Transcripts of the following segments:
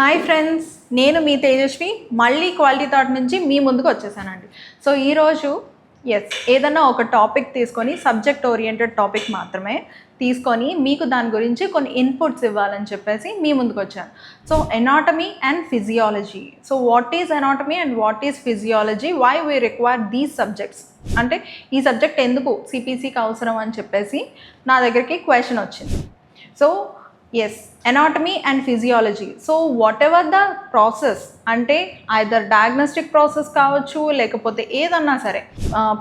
Hi friends, నేను మీ తేజస్వి మళ్ళీ quality thought నుంచి మీ ముందుకు వచ్చేసానండి. సో ఈరోజు ఏదన్నా ఒక టాపిక్ తీసుకొని సబ్జెక్ట్ ఓరియంటెడ్ టాపిక్ మాత్రమే తీసుకొని మీకు దాని గురించి కొన్ని ఇన్పుట్స్ ఇవ్వాలని చెప్పేసి మీ ముందుకు వచ్చాను. So anatomy and physiology. So what is anatomy and what is physiology, why we require these subjects, అంటే ఈ సబ్జెక్ట్ ఎందుకు సిపిసికి అవసరం అని చెప్పేసి నా దగ్గరికి క్వశ్చన్ వచ్చింది. So anatomy and physiology. So what ever the process, అంటే ఐదర్ డయాగ్నోస్టిక్ ప్రాసెస్ కావచ్చు, లేకపోతే ఏదన్నా సరే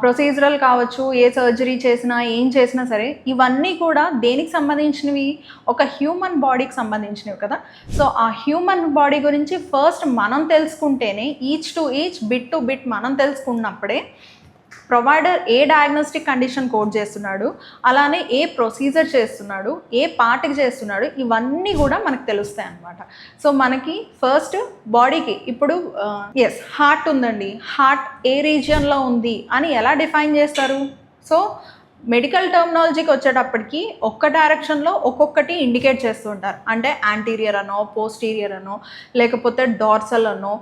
ప్రొసీజరల్ కావచ్చు, ఏ సర్జరీ చేసినా ఏం చేసినా సరే ఇవన్నీ కూడా దేనికి సంబంధించినవి, ఒక హ్యూమన్ బాడీకి సంబంధించినవి కదా. సో ఆ హ్యూమన్ బాడీ గురించి ఫస్ట్ మనం తెలుసుకుంటేనే, each to each, bit to bit మనం తెలుసుకున్నప్పుడే ప్రొవైడర్ ఏ డయాగ్నోస్టిక్ కండిషన్ కోడ్ చేస్తున్నాడు, అలానే ఏ ప్రొసీజర్ చేస్తున్నాడు, ఏ పార్ట్కి చేస్తున్నాడు, ఇవన్నీ కూడా మనకు తెలుస్తాయి అన్నమాట. సో మనకి ఫస్ట్ బాడీకి ఇప్పుడు హార్ట్ ఉందండి, హార్ట్ ఏ రీజియన్లో ఉంది అని ఎలా డిఫైన్ చేస్తారు? సో మెడికల్ టర్మినాలజీకి వచ్చేటప్పటికి ఒక్క డైరెక్షన్లో ఒక్కొక్కటి ఇండికేట్ చేస్తూ ఉంటారు. అంటే యాంటీరియర్ అనో, పోస్టీరియర్ అనో, లేకపోతే డార్సల్ అనో,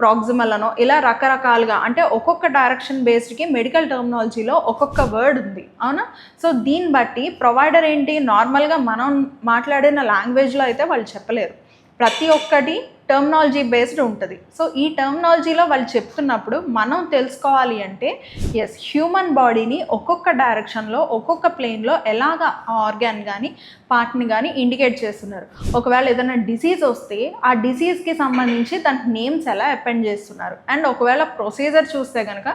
ప్రాక్సిమల్ అనో, ఇలా రకరకాలుగా, అంటే ఒక్కొక్క డైరెక్షన్ బేస్డ్కి మెడికల్ టర్మినాలజీలో ఒక్కొక్క వర్డ్ ఉంది, అవునా? సో దీన్ని బట్టి ప్రొవైడర్ ఏంటి, నార్మల్గా మనం మాట్లాడిన లాంగ్వేజ్లో అయితే వాళ్ళు చెప్పలేరు, ప్రతి ఒక్కటి టర్మినాలజీ బేస్డ్ ఉంటుంది. సో ఈ టర్మినాలజీలో వాళ్ళు చెప్తున్నప్పుడు మనం తెలుసుకోవాలి అంటే హ్యూమన్ బాడీని ఒక్కొక్క డైరెక్షన్లో, ఒక్కొక్క ప్లేన్లో ఎలాగ ఆర్గాన్ కానీ పార్ట్ని కానీ ఇండికేట్ చేస్తున్నారు. ఒకవేళ ఏదైనా డిసీజ్ వస్తే ఆ డిసీజ్కి సంబంధించి దానికి నేమ్స్ ఎలా అపెండ్ చేస్తున్నారు. అండ్ ఒకవేళ ప్రొసీజర్ చూస్తే కనుక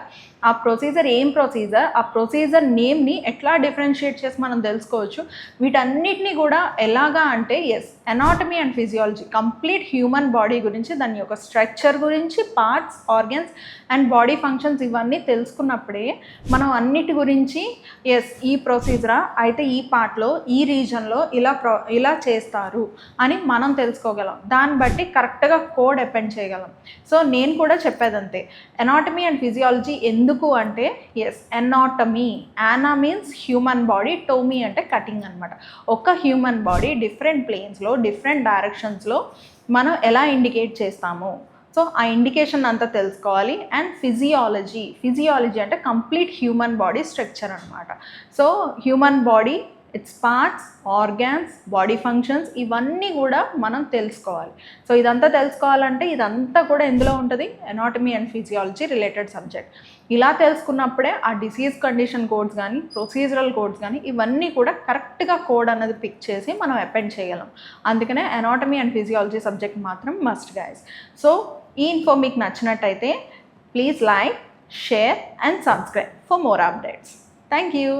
ఆ ప్రొసీజర్ ఏం ప్రొసీజర్, ఆ ప్రొసీజర్ నేమ్ని ఎట్లా డిఫరెన్షియేట్ చేసి మనం తెలుసుకోవచ్చు. వీటన్నిటిని కూడా ఎలాగా అంటే anatomy and physiology, complete human body గురించి, దాని యొక్క స్ట్రక్చర్ గురించి, parts, organs and body functions ఇవన్నీ తెలుసుకున్నప్పుడే మనం అన్నిటి గురించి ఈ ప్రొసీజరా అయితే ఈ పార్ట్లో ఈ రీజన్లో ఇలా చేస్తారు అని మనం తెలుసుకోగలం. దాన్ని బట్టి కరెక్ట్గా కోడ్ అపెండ్ చేయగలం. సో నేను కూడా చెప్పేదంతే, ఎనాటమీ అండ్ ఫిజియాలజీ ఎందుకు అంటే anatomy, ana means human body, tomy అంటే కటింగ్ అనమాట. ఒక హ్యూమన్ బాడీ డిఫరెంట్ ప్లేన్స్లో, డిఫరెంట్ డైరెక్షన్స్లో మనం ఎలా ఇండికేట్ చేస్తాము, సో ఆ ఇండికేషన్ అంతా తెలుసుకోవాలి. అండ్ ఫిజియాలజీ అంటే కంప్లీట్ హ్యూమన్ బాడీ స్ట్రక్చర్ అనమాట. So human body, its parts, organs, body functions ఇవన్నీ కూడా మనం తెలుసుకోవాలి. సో ఇదంతా తెలుసుకోవాలంటే ఇదంతా కూడా ఎందులో ఉంటుంది, anatomy and physiology related subject. ఇలా తెలుసుకున్నప్పుడే ఆ డిసీజ్ కండిషన్ కోడ్స్ కానీ, ప్రొసీజరల్ కోడ్స్ కానీ ఇవన్నీ కూడా కరెక్ట్గా కోడ్ అన్నది పిక్ చేసి మనం అపెండ్ చేయగలం. అందుకనే ఎనాటమీ అండ్ ఫిజియాలజీ సబ్జెక్ట్ మాత్రం మస్ట్ గైస్. సో ఈ ఇన్ఫో మీకు నచ్చినట్టయితే please like, share and subscribe for more updates. Thank you.